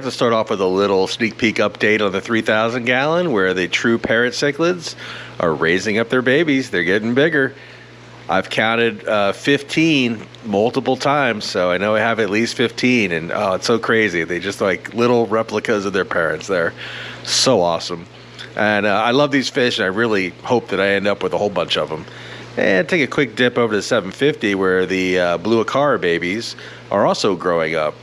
to start off with a little sneak peek update on the 3,000 gallon where the true parrot cichlids are raising up their babies. They're getting bigger. I've counted 15 multiple times, so I know I have at least 15, and oh, it's so crazy. They just like little replicas of their parents. They're so awesome. And I love these fish, and I really hope that I end up with a whole bunch of them. And take a quick dip over to 750 where the blue Aquarium babies are also growing up.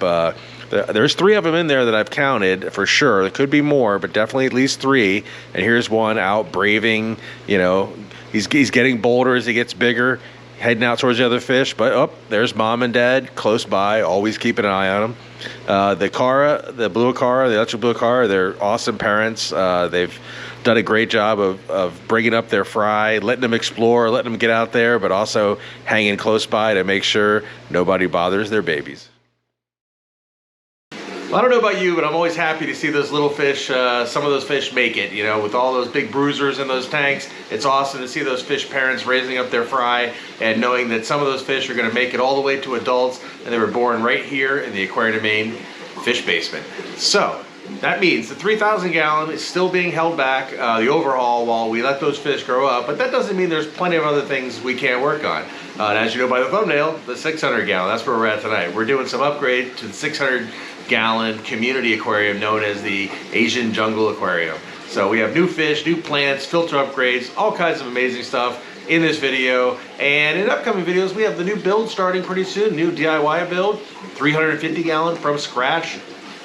There's 3 of them in there that I've counted for sure. There could be more, but definitely at least 3. And here's one out braving, you know, he's getting bolder as he gets bigger, heading out towards the other fish. But oh, there's mom and dad close by, always keeping an eye on them. The Cara, the blue Aquarium, the electric blue Aquarium, they're awesome parents. They've done a great job of bringing up their fry, letting them explore, letting them get out there, but also hanging close by to make sure nobody bothers their babies. Well, I don't know about you, but I'm always happy to see those little fish, some of those fish make it, you know, with all those big bruisers in those tanks. It's awesome to see those fish parents raising up their fry and knowing that some of those fish are going to make it all the way to adults, and they were born right here in the Aquarium Maine fish basement. So that means the 3,000 gallon is still being held back, the overhaul, while we let those fish grow up, but that doesn't mean there's plenty of other things we can't work on. And as you know by the thumbnail, the 600 gallon, that's where we're at tonight. We're doing some upgrade to the 600 gallon community aquarium known as the Asian Jungle Aquarium. So we have new fish, new plants, filter upgrades, all kinds of amazing stuff in this video. And in upcoming videos, we have the new build starting pretty soon, new DIY build, 350 gallon from scratch,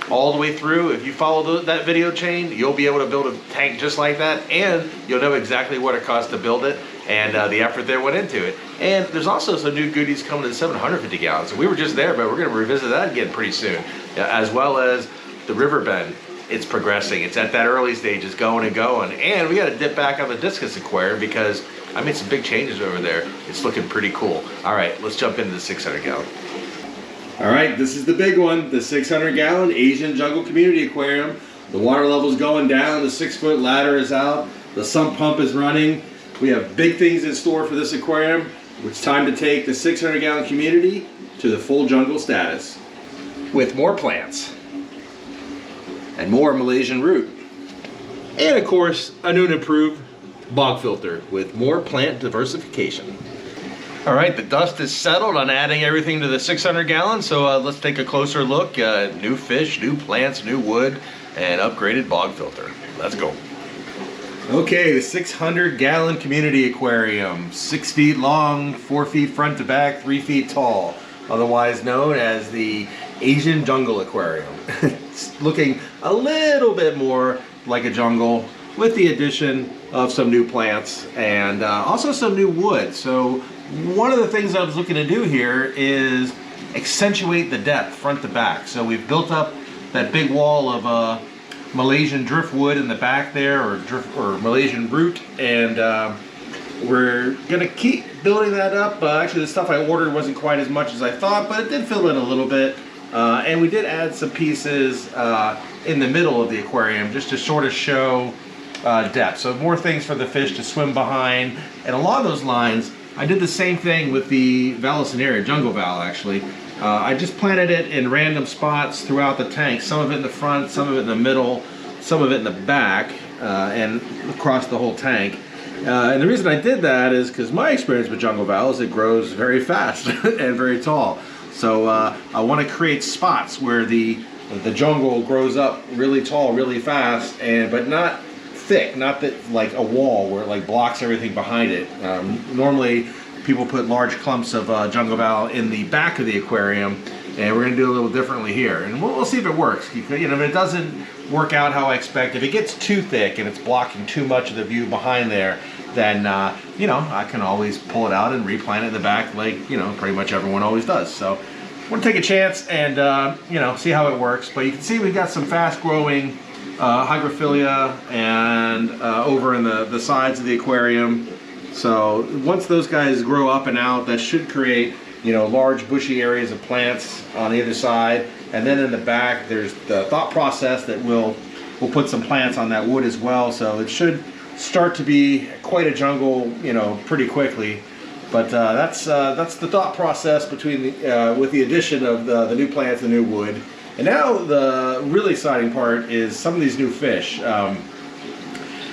all the way through. If you follow that video chain, you'll be able to build a tank just like that, and you'll know exactly what it cost to build it and the effort that went into it. And there's also some new goodies coming in 750 gallons. So we were just there, but we're going to revisit that again pretty soon, as well as the river bend. It's progressing. It's at that early stage. It's going and going. And we got to dip back on the discus aquarium because I made some big changes over there. It's looking pretty cool. All right, let's jump into the 600 gallon. All right, this is the big one, the 600 gallon Asian Jungle Community Aquarium. The water level's going down, the 6-foot ladder is out, the sump pump is running. We have big things in store for this aquarium. It's time to take the 600 gallon community to the full jungle status. With more plants, and more Malaysian root, and of course, a new and improved bog filter with more plant diversification. All right, the dust is settled on adding everything to the 600 gallons, so let's take a closer look. New fish, new plants, new wood, and upgraded bog filter. Let's go. Okay, the 600 gallon community aquarium, 6 feet long, 4 feet front to back, 3 feet tall, otherwise known as the Asian Jungle Aquarium. It's looking a little bit more like a jungle with the addition of some new plants and also some new wood. So one of the things I was looking to do here is accentuate the depth front to back. So we've built up that big wall of Malaysian driftwood in the back there, or Malaysian root, and we're gonna keep building that up. Actually, the stuff I ordered wasn't quite as much as I thought, but it did fill in a little bit. And we did add some pieces in the middle of the aquarium just to sort of show depth. So more things for the fish to swim behind. And along those lines, I did the same thing with the Vallisneria, jungle val actually. I just planted it in random spots throughout the tank, some of it in the front, some of it in the middle, some of it in the back, and across the whole tank. And the reason I did that is because my experience with jungle val is it grows very fast and very tall. So I want to create spots where the jungle grows up really tall, really fast, but not thick, not that like a wall where it like blocks everything behind it. Normally people put large clumps of jungle val in the back of the aquarium, and we're going to do a little differently here, and we'll see if it works. You know, if it doesn't work out how I expect, if it gets too thick and it's blocking too much of the view behind there, then you know, I can always pull it out and replant it in the back, like, you know, pretty much everyone always does. So we'll take a chance and you know, see how it works. But you can see we've got some fast growing hygrophilia and over in the sides of the aquarium. So once those guys grow up and out, that should create, you know, large bushy areas of plants on either side. And then in the back, there's the thought process that we'll put some plants on that wood as well. So it should start to be quite a jungle, you know, pretty quickly. But that's the thought process between with the addition of the new plants, the new wood. And now the really exciting part is some of these new fish.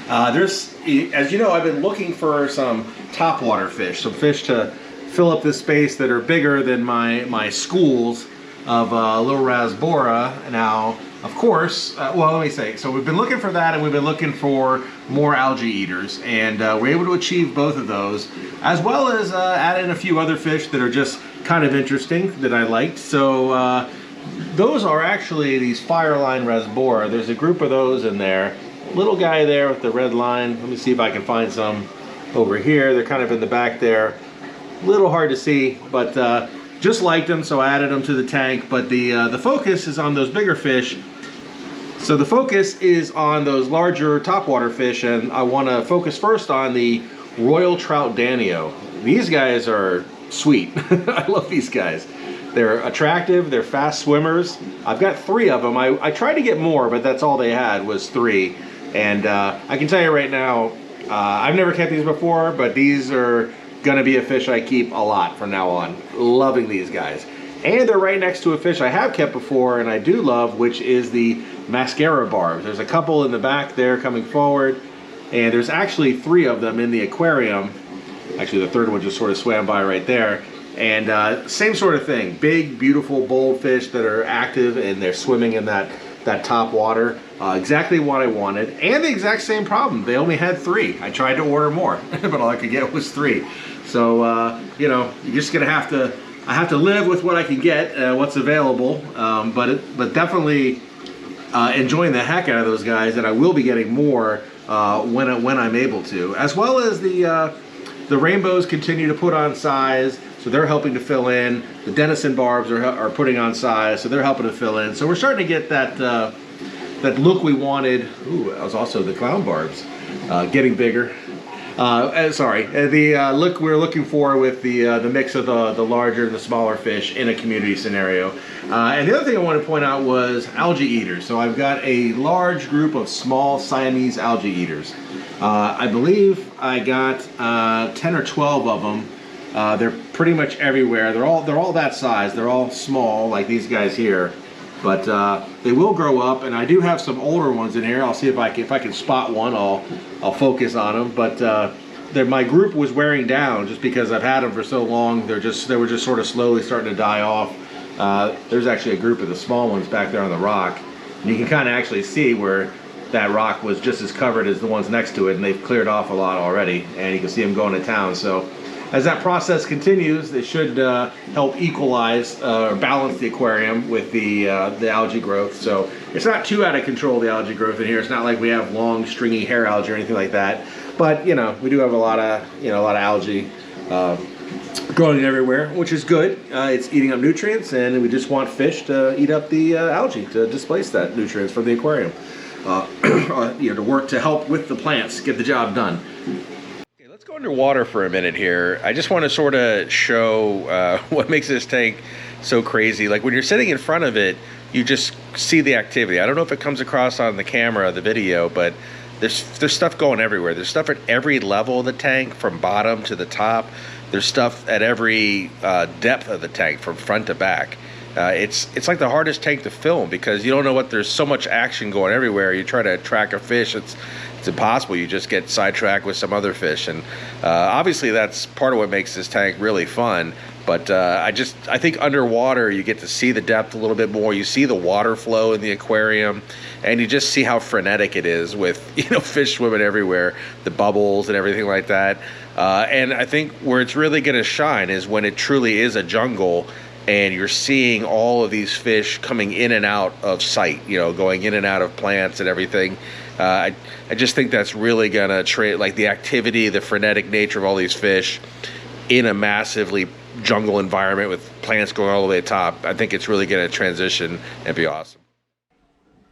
There's, as you know, I've been looking for some topwater fish, some fish to fill up this space that are bigger than my schools of little rasbora. Now, of course, well, let me say, so we've been looking for that, and we've been looking for more algae eaters, and we're able to achieve both of those, as well as add in a few other fish that are just kind of interesting that I liked. So those are actually these fireline rasbora. There's a group of those in there. Little guy there with the red line. Let me see if I can find some over here. They're kind of in the back there. A little hard to see, but just liked them, so I added them to the tank. But the focus is on those bigger fish. So the focus is on those larger topwater fish, and I want to focus first on the Royal Trout Danio. These guys are sweet. I love these guys. They're attractive, they're fast swimmers. I've got 3 of them. I tried to get more, but that's all they had was 3. And I can tell you right now, I've never kept these before, but these are gonna be a fish I keep a lot from now on. Loving these guys. And they're right next to a fish I have kept before and I do love, which is the Mascara Barbs. There's a couple in the back there coming forward, and there's actually 3 of them in the aquarium. Actually, the third one just sort of swam by right there. And same sort of thing. Big, beautiful, bold fish that are active and they're swimming in that top water. Exactly what I wanted. And the exact same problem. They only had 3. I tried to order more, but all I could get was 3. So, you know, you're just going to have to, I have to live with what I can get, what's available. But definitely enjoying the heck out of those guys, and I will be getting more when I'm able to. As well as the rainbows continue to put on size, so they're helping to fill in. The Denison Barbs are putting on size, so they're helping to fill in. So we're starting to get that that look we wanted. Ooh, that was also the Clown Barbs, getting bigger. The look we're looking for with the mix of the larger and the smaller fish in a community scenario. And the other thing I want to point out was algae eaters. So I've got a large group of small Siamese algae eaters. I believe I got 10 or 12 of them. They're pretty much everywhere. They're all that size. They're all small, like these guys here. But they will grow up, and I do have some older ones in here. I'll see if I can spot one. I'll focus on them. But my group was wearing down just because I've had them for so long. They were just sort of slowly starting to die off. There's actually a group of the small ones back there on the rock, and you can kind of actually see where that rock was just as covered as the ones next to it, and they've cleared off a lot already, and you can see them going to town. So as that process continues, it should help equalize or balance the aquarium with the algae growth. So it's not too out of control, the algae growth in here. It's not like we have long stringy hair algae or anything like that. But you know, we do have a lot of algae growing everywhere, which is good. It's eating up nutrients, and we just want fish to eat up the algae to displace that nutrients from the aquarium. To work to help with the plants, get the job done. Okay, let's go underwater for a minute here. I just want to sort of show what makes this tank so crazy. Like when you're sitting in front of it, you just see the activity. I don't know if it comes across on the camera, the video, but there's stuff going everywhere. There's stuff at every level of the tank, from bottom to the top. There's stuff at every depth of the tank, from front to back. It's like the hardest tank to film because you don't know there's so much action going everywhere. You try to track a fish, it's impossible. You just get sidetracked with some other fish, and obviously that's part of what makes this tank really fun. But I think underwater you get to see the depth a little bit more. You see the water flow in the aquarium, and you just see how frenetic it is with fish swimming everywhere, the bubbles and everything like that. And I think where it's really going to shine is when it truly is a jungle, and you're seeing all of these fish coming in and out of sight, going in and out of plants and everything. I just think that's really gonna like the activity, the frenetic nature of all these fish in a massively jungle environment with plants going all the way to the top. I think it's really gonna transition and be awesome.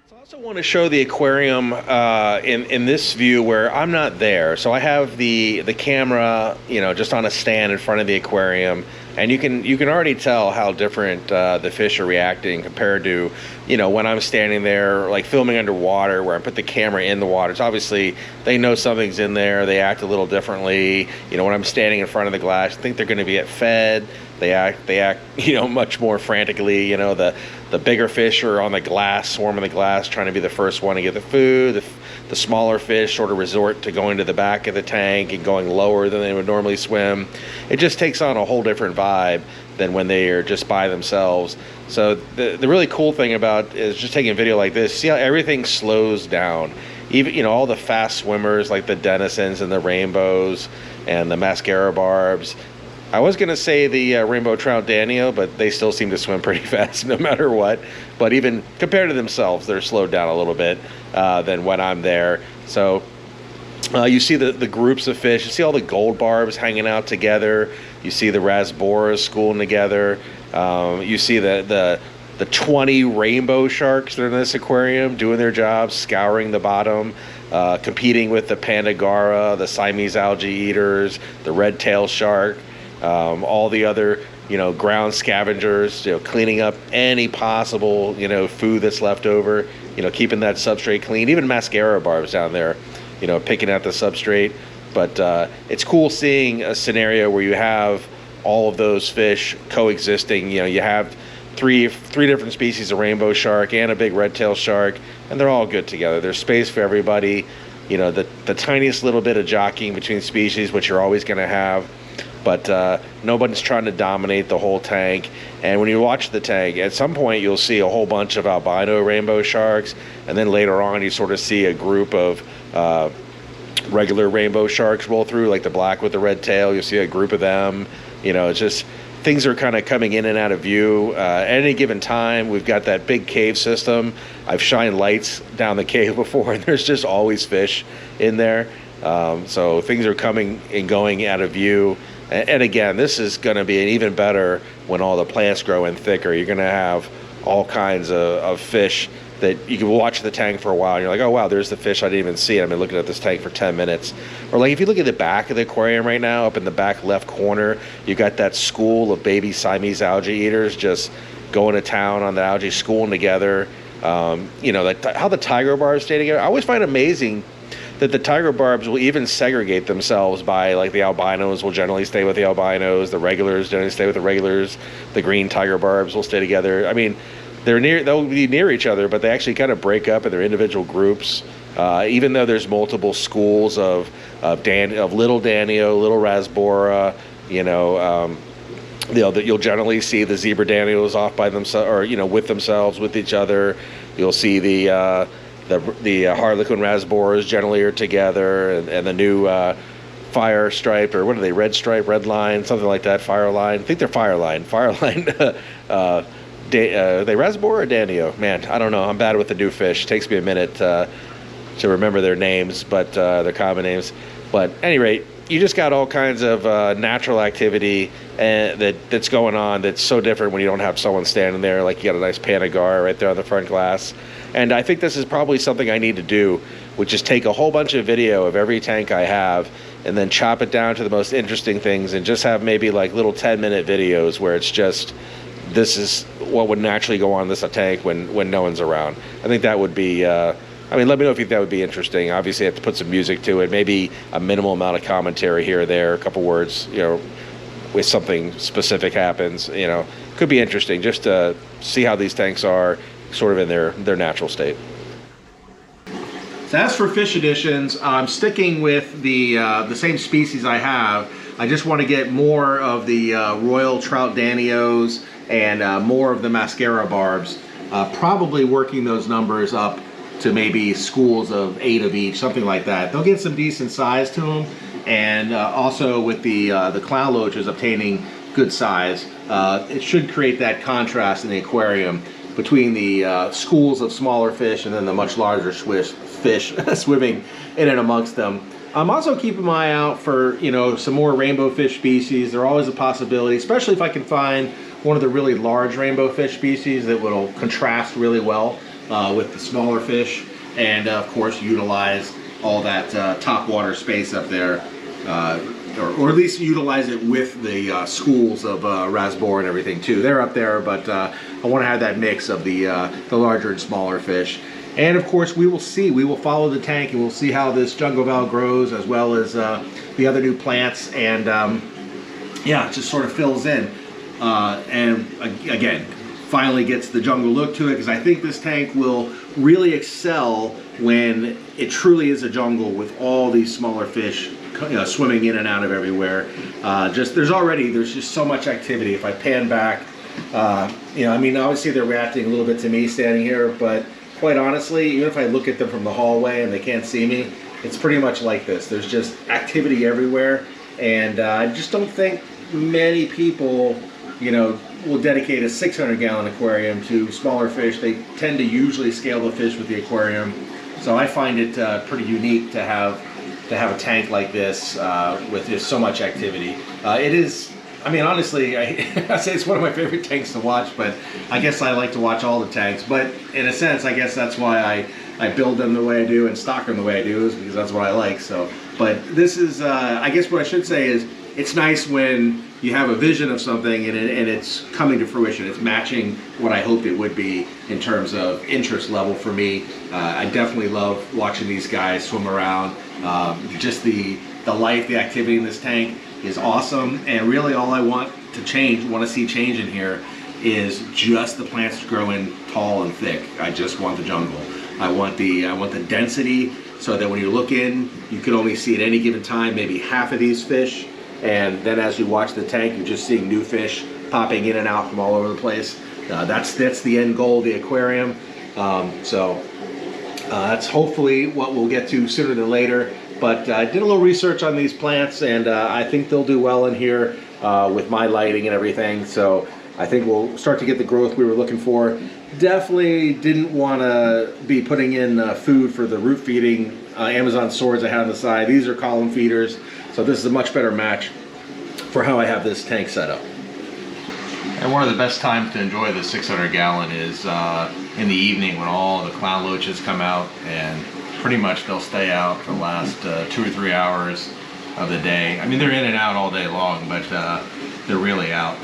So I also want to show the aquarium in this view where I'm not there. So I have the camera, just on a stand in front of the aquarium. And you can already tell how different the fish are reacting compared to, when I'm standing there, like filming underwater, where I put the camera in the water. It's obviously, they know something's in there. They act a little differently. When I'm standing in front of the glass, I think they're going to get fed. They act, much more frantically. The the bigger fish are on the glass, swarming the glass, trying to be the first one to get the food. The smaller fish sort of resort to going to the back of the tank and going lower than they would normally swim. It just takes on a whole different vibe than when they are just by themselves. So the really cool thing about is just taking a video like this, see how everything slows down. Even, you know, all the fast swimmers like the Denisons and the Rainbows and the Mascara Barbs. I was going to say the Rainbow Trout Danio, but they still seem to swim pretty fast no matter what. But even compared to themselves, they're slowed down a little bit than when I'm there. So you see the groups of fish. You see all the gold barbs hanging out together. You see the rasboras schooling together. You see the 20 rainbow sharks that are in this aquarium doing their jobs, scouring the bottom, competing with the Pandagara, the Siamese algae eaters, the red tail shark, all the other, you know, ground scavengers, you know, cleaning up any possible, you know, food that's left over, you know, keeping that substrate clean. Even Mascara Barbs down there, you know, picking at the substrate. But it's cool seeing a scenario where you have all of those fish coexisting. You know, you have three different species of rainbow shark and a big red tail shark, and they're all good together. There's space for everybody. You know, the tiniest little bit of jockeying between species, which you're always going to have, but nobody's trying to dominate the whole tank. And when you watch the tank, at some point you'll see a whole bunch of albino rainbow sharks, and then later on you sort of see a group of regular rainbow sharks roll through, like the black with the red tail. You'll see a group of them. You know, it's just things are kind of coming in and out of view. At any given time, we've got that big cave system. I've shined lights down the cave before, and there's just always fish in there. So things are coming and going out of view. And again, this is going to be even better when all the plants grow in thicker. You're going to have all kinds of fish that you can watch the tank for a while, and you're like, oh wow, there's the fish, I didn't even see it. I've been looking at this tank for 10 minutes. Or like if you look at the back of the aquarium right now, up in the back left corner, you got that school of baby Siamese algae eaters just going to town on the algae, schooling together. You know, like how the tiger barbs stay together. I always find it amazing that the tiger barbs will even segregate themselves by, like, the albinos will generally stay with the albinos, the regulars generally stay with the regulars, the green tiger barbs will stay together. I mean, they'll be near each other, but they actually kind of break up in their individual groups. Even though there's multiple schools of little Danio, little rasbora, you know, you'll generally see the zebra Danios off by themselves, or, you know, with themselves, with each other. You'll see the harlequin rasboras generally are together, and the new fire stripe, or what are they, red stripe, red line, something like that, fire line. I think they're fire line. Are they rasbora or Danio? Man, I don't know. I'm bad with the new fish. It takes me a minute to remember their names, but their common names. But at any rate, you just got all kinds of natural activity that's going on that's so different when you don't have someone standing there. Like, you got a nice Panagara right there on the front glass. And I think this is probably something I need to do, which is take a whole bunch of video of every tank I have and then chop it down to the most interesting things, and just have maybe like little 10-minute videos where it's just, this is what would naturally go on this tank when no one's around. I think that would be, I mean, let me know if you think that would be interesting. Obviously, I have to put some music to it, maybe a minimal amount of commentary here or there, a couple words, you know, with something specific happens, you know. Could be interesting just to see how these tanks are sort of in their natural state. So as for fish additions, I'm sticking with the same species I have. I just want to get more of the Royal Trout Danios and more of the Mascara Barbs. Probably working those numbers up to maybe schools of 8 of each, something like that. They'll get some decent size to them, and also with the clown loaches obtaining good size, it should create that contrast in the aquarium between the schools of smaller fish and then the much larger fish swimming in and amongst them. I'm also keeping my eye out for, you know, some more rainbow fish species. They're always a possibility, especially if I can find one of the really large rainbow fish species that will contrast really well with the smaller fish, and of course utilize all that top water space up there, or at least utilize it with the schools of rasbora and everything too. They're up there, but I want to have that mix of the larger and smaller fish. And of course, we will follow the tank, and we'll see how this jungle val grows, as well as the other new plants, and yeah, it just sort of fills in. And again, finally gets the jungle look to it, because I think this tank will really excel when it truly is a jungle with all these smaller fish, you know, swimming in and out of everywhere. There's just so much activity. If I pan back, you know, I mean, obviously they're reacting a little bit to me standing here, but quite honestly, even if I look at them from the hallway and they can't see me, it's pretty much like this. There's just activity everywhere, and I just don't think many people, you know, will dedicate a 600-gallon aquarium to smaller fish. They tend to usually scale the fish with the aquarium, so I find it pretty unique to have a tank like this with just so much activity. It is, I mean, honestly, I say it's one of my favorite tanks to watch, but I guess I like to watch all the tanks. But in a sense, I guess that's why I build them the way I do and stock them the way I do, is because that's what I like. So, but this is, I guess what I should say is, it's nice when you have a vision of something and it's coming to fruition. It's matching what I hoped it would be in terms of interest level for me. I definitely love watching these guys swim around. Just the life, the activity in this tank is awesome. And really all I want to see change in here is just the plants growing tall and thick. I just want the jungle. I want the density, so that when you look in, you can only see at any given time maybe half of these fish. And then as you watch the tank, you're just seeing new fish popping in and out from all over the place. That's the end goal of the aquarium. That's hopefully what we'll get to sooner than later. But I did a little research on these plants, and I think they'll do well in here with my lighting and everything. So I think we'll start to get the growth we were looking for. Definitely didn't want to be putting in food for the root feeding Amazon swords I have on the side. These are column feeders. So this is a much better match for how I have this tank set up. And one of the best times to enjoy the 600-gallon is in the evening, when all the clown loaches come out, and pretty much they'll stay out for the last 2 or 3 hours of the day. I mean, they're in and out all day long, but they're really out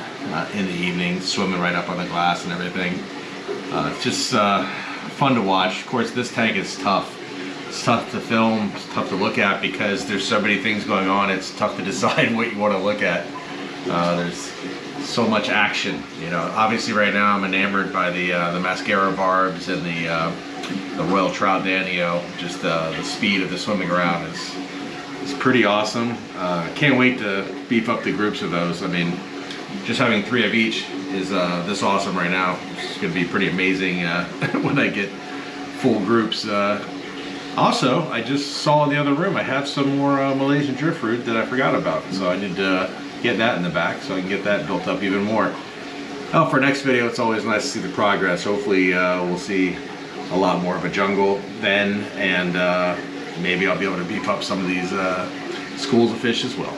in the evening, swimming right up on the glass and everything. It's just fun to watch. Of course, this tank is tough. It's tough to film, it's tough to look at, because there's so many things going on. It's tough to decide what you want to look at. There's so much action. You know, obviously right now I'm enamored by the Mascara Barbs and the Royal Trout Danio. Just the speed of the swimming around is pretty awesome. Can't wait to beef up the groups of those. I mean, just having 3 of each is this awesome right now. It's going to be pretty amazing when I get full groups. Also, I just saw in the other room I have some more Malaysian driftwood that I forgot about, so I need to get that in the back so I can get that built up even more. Oh, for next video, it's always nice to see the progress. Hopefully we'll see a lot more of a jungle then, and maybe I'll be able to beef up some of these schools of fish as well.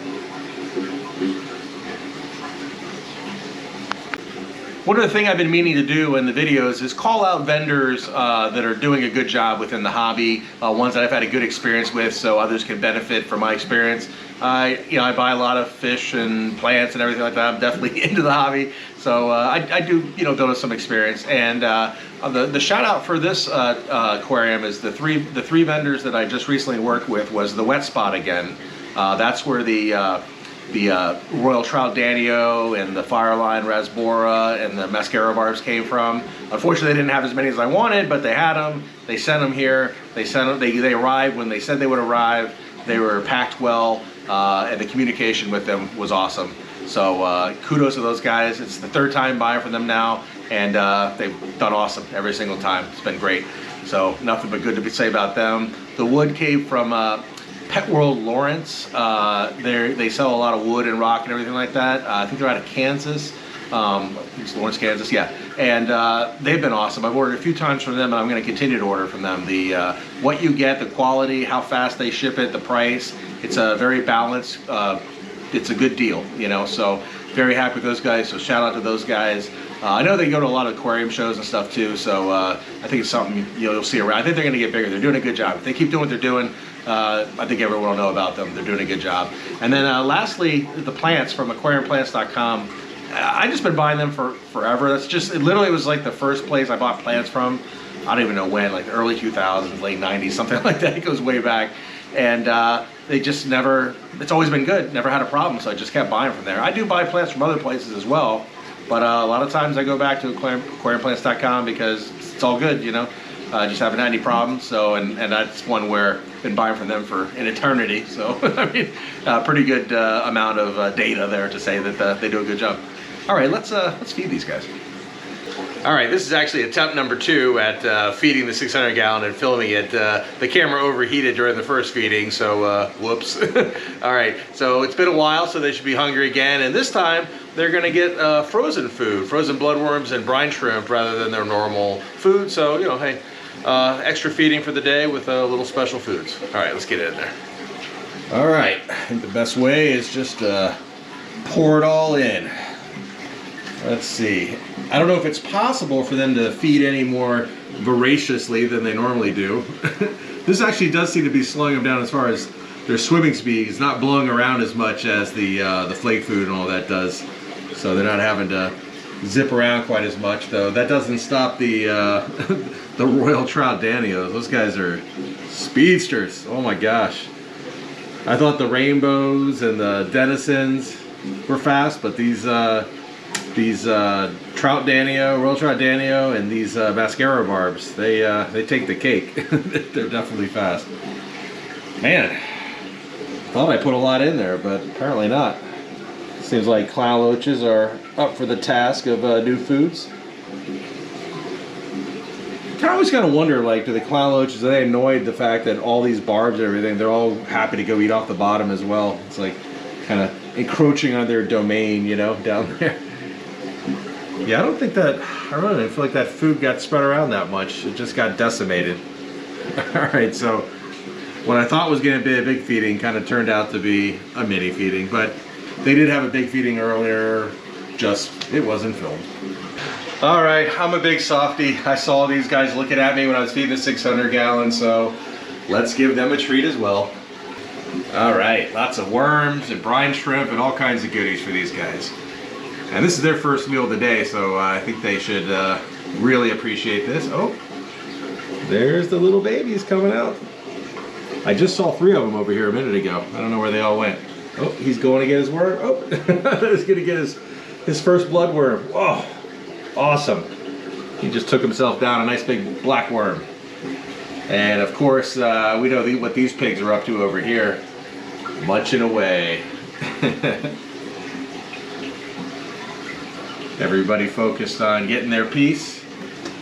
One other thing I've been meaning to do in the videos is call out vendors that are doing a good job within the hobby, ones that I've had a good experience with, so others can benefit from my experience. I buy a lot of fish and plants and everything like that. I'm definitely into the hobby, so I do build up some experience. And the shout out for this aquarium is the three vendors that I just recently worked with was the Wet Spot again. That's where the Royal Trout Danio and the Fireline Rasbora and the Mascara Barbs came from. Unfortunately, they didn't have as many as I wanted, but they had them. They sent them here. They arrived when they said they would arrive. They were packed well, and the communication with them was awesome. So kudos to those guys. It's the 3rd time buying from them now, and they've done awesome every single time. It's been great. So nothing but good to say about them. The wood came from Pet World Lawrence. They sell a lot of wood and rock and everything like that. I think they're out of Kansas. It's Lawrence, Kansas, yeah. And they've been awesome. I've ordered a few times from them, and I'm going to continue to order from them. What you get, the quality, how fast they ship it, the price, it's a very balanced, it's a good deal, so very happy with those guys. So shout out to those guys. I know they go to a lot of aquarium shows and stuff too, so I think it's something you'll see around. I think they're going to get bigger. They're doing a good job. If they keep doing what they're doing, I think everyone will know about them. They're doing a good job. And then lastly, the plants from aquariumplants.com. I've just been buying them for forever. That's just, it literally was like the first place I bought plants from. I don't even know when, like the early 2000s, late 90s, something like that. It goes way back. And they just never, it's always been good. Never had a problem, so I just kept buying from there. I do buy plants from other places as well, But a lot of times I go back to aquariumplants.com because it's all good, you know. Just haven't had any problems. So, and that's one where I've been buying from them for an eternity. So, I mean, pretty good amount of data there to say that they do a good job. All right, let's feed these guys. All right, this is actually attempt number 2 at feeding the 600 gallon and filming it. The camera overheated during the first feeding, so whoops. All right, so it's been a while, so they should be hungry again. And this time, they're gonna get frozen food, frozen bloodworms and brine shrimp rather than their normal food. So, you know, hey, extra feeding for the day with little special foods. All right, let's get in there. All right, I think the best way is just pour it all in. Let's see. I don't know if it's possible for them to feed any more voraciously than they normally do. This actually does seem to be slowing them down as far as their swimming speed. It's not blowing around as much as the flake food and all that does. So they're not having to zip around quite as much, though. That doesn't stop the the Royal Trout Danios. Those guys are speedsters. Oh my gosh. I thought the rainbows and the denizens were fast, but these Trout Danio, Royal Trout Danio, and these Mascara Barbs, they take the cake. They're definitely fast. Man, thought I put a lot in there, but apparently not. Seems like clown loaches are up for the task of new foods. I always kind of wonder, like, do the clown loaches, are they annoyed the fact that all these barbs and everything, they're all happy to go eat off the bottom as well? It's like kind of encroaching on their domain, you know, down there. Yeah, I don't think that, I don't know, I feel like that food got spread around that much. It just got decimated. All right, so what I thought was going to be a big feeding kind of turned out to be a mini feeding, but they did have a big feeding earlier, just it wasn't filmed. All right, I'm a big softie. I saw these guys looking at me when I was feeding the 600 gallon, so let's give them a treat as well. All right, lots of worms and brine shrimp and all kinds of goodies for these guys. And this is their first meal of the day, so I think they should really appreciate this. Oh, there's the little babies coming out. I just saw 3 of them over here a minute ago. I don't know where they all went. Oh, he's going to get his worm. Oh, he's going to get his first bloodworm. Oh, awesome. He just took himself down a nice big black worm. And of course, we know what these pigs are up to over here. Munching away. Everybody focused on getting their piece.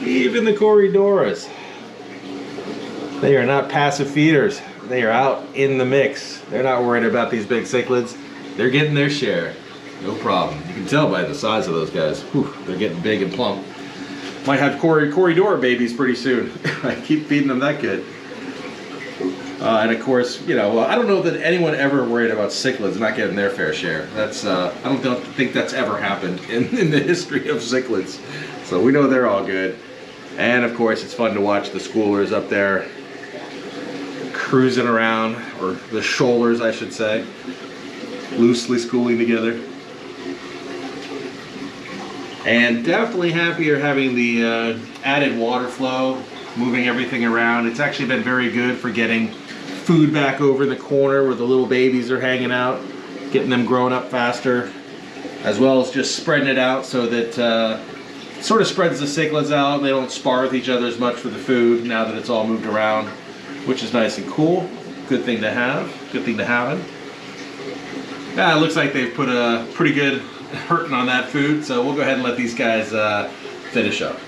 Even the Corridoras. They are not passive feeders. They are out in the mix. They're not worried about these big cichlids. They're getting their share. No problem. You can tell by the size of those guys. Whew, they're getting big and plump. Might have Corridor babies pretty soon. I keep feeding them that good. And of course, you know, I don't know that anyone ever worried about cichlids not getting their fair share. That's I don't think that's ever happened in the history of cichlids. So we know they're all good. And of course, it's fun to watch the schoolers up there cruising around, or the shoalers, I should say, loosely schooling together. And definitely happier having the added water flow, moving everything around. It's actually been very good for getting food back over in the corner where the little babies are hanging out, getting them growing up faster, as well as just spreading it out so that it sort of spreads the cichlids out. They don't spar with each other as much for the food now that it's all moved around, which is nice and cool. Good thing to have. Good thing to have it. Yeah, it looks like they've put a pretty good hurting on that food, so we'll go ahead and let these guys finish up.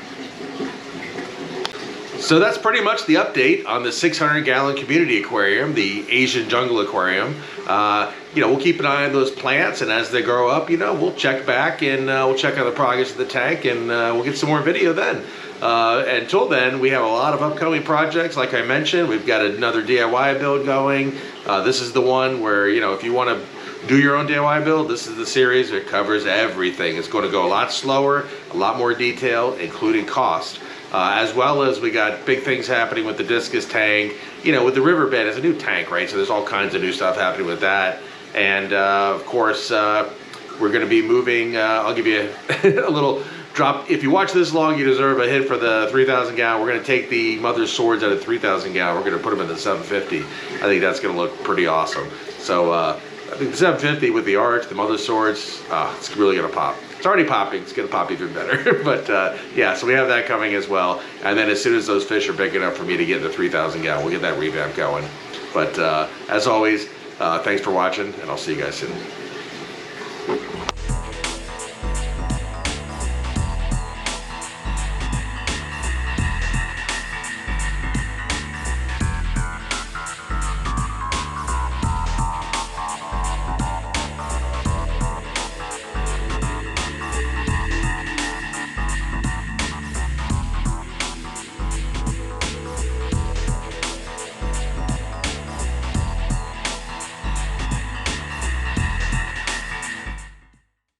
So that's pretty much the update on the 600-gallon community aquarium, the Asian jungle aquarium. You know, we'll keep an eye on those plants, and as they grow up, you know, we'll check back and we'll check on the progress of the tank, and we'll get some more video then. Until then, we have a lot of upcoming projects. Like I mentioned, we've got another DIY build going. This is the one where, you know, if you want to do your own DIY build, this is the series that covers everything. It's going to go a lot slower, a lot more detail, including cost. As well as we got big things happening with the discus tank. You know, with the riverbed, it's a new tank, right? So there's all kinds of new stuff happening with that. And of course, we're going to be moving. I'll give you a little drop. If you watch this long, you deserve a hit for the 3,000 gallon. We're going to take the mother's swords out of 3,000 gallon. We're going to put them in the 750. I think that's going to look pretty awesome. So I think the 750 with the arch, the mother swords, it's really gonna pop. It's already popping, it's gonna pop even better. But yeah, so we have that coming as well. And then as soon as those fish are big enough for me to get the 3,000 gallon, we'll get that revamp going. But as always, thanks for watching, and I'll see you guys soon.